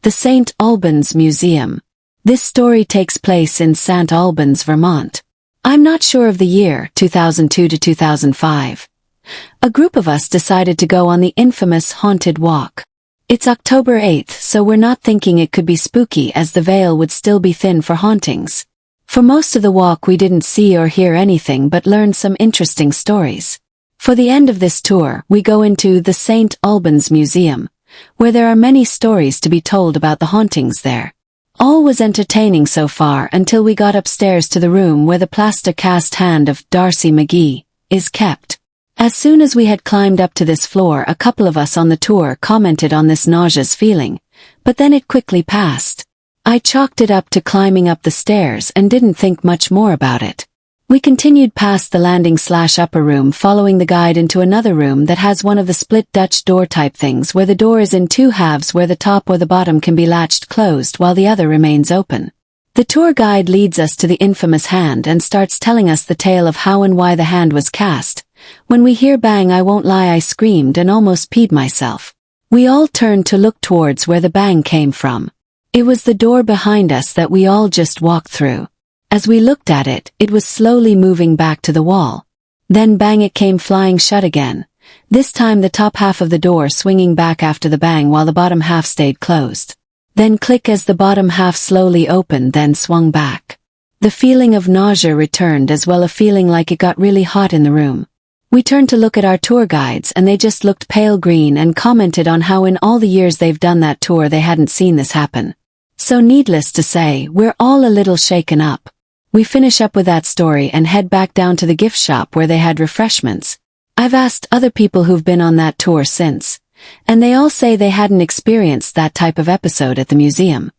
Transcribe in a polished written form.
the St. Albans Museum. This story takes place in St. Albans, Vermont. I'm not sure of the year, 2002 to 2005. A group of us decided to go on the infamous Haunted Walk. It's October 8th, so we're not thinking it could be spooky as the veil would still be thin for hauntings. For most of the walk we didn't see or hear anything but learned some interesting stories. For the end of this tour, we go into the St. Albans Museum, where there are many stories to be told about the hauntings there. All was entertaining so far until we got upstairs to the room where the plaster cast hand of Darcy McGee is kept. As soon as we had climbed up to this floor, a couple of us on the tour commented on this nauseous feeling, but then it quickly passed. I chalked it up to climbing up the stairs and didn't think much more about it. We continued past the landing/upper room, following the guide into another room that has one of the split Dutch door type things where the door is in two halves, where the top or the bottom can be latched closed while the other remains open. The tour guide leads us to the infamous hand and starts telling us the tale of how and why the hand was cast. When we hear bang, I won't lie, I screamed and almost peed myself. We all turned to look towards where the bang came from. It was the door behind us that we all just walked through. As we looked at it, it was slowly moving back to the wall. Then bang, it came flying shut again. This time the top half of the door swinging back after the bang while the bottom half stayed closed. Then click as the bottom half slowly opened, then swung back. The feeling of nausea returned, as well a feeling like it got really hot in the room. We turned to look at our tour guides and they just looked pale green and commented on how in all the years they've done that tour they hadn't seen this happen. So needless to say, we're all a little shaken up. We finish up with that story and head back down to the gift shop where they had refreshments. I've asked other people who've been on that tour since, and they all say they hadn't experienced that type of episode at the museum.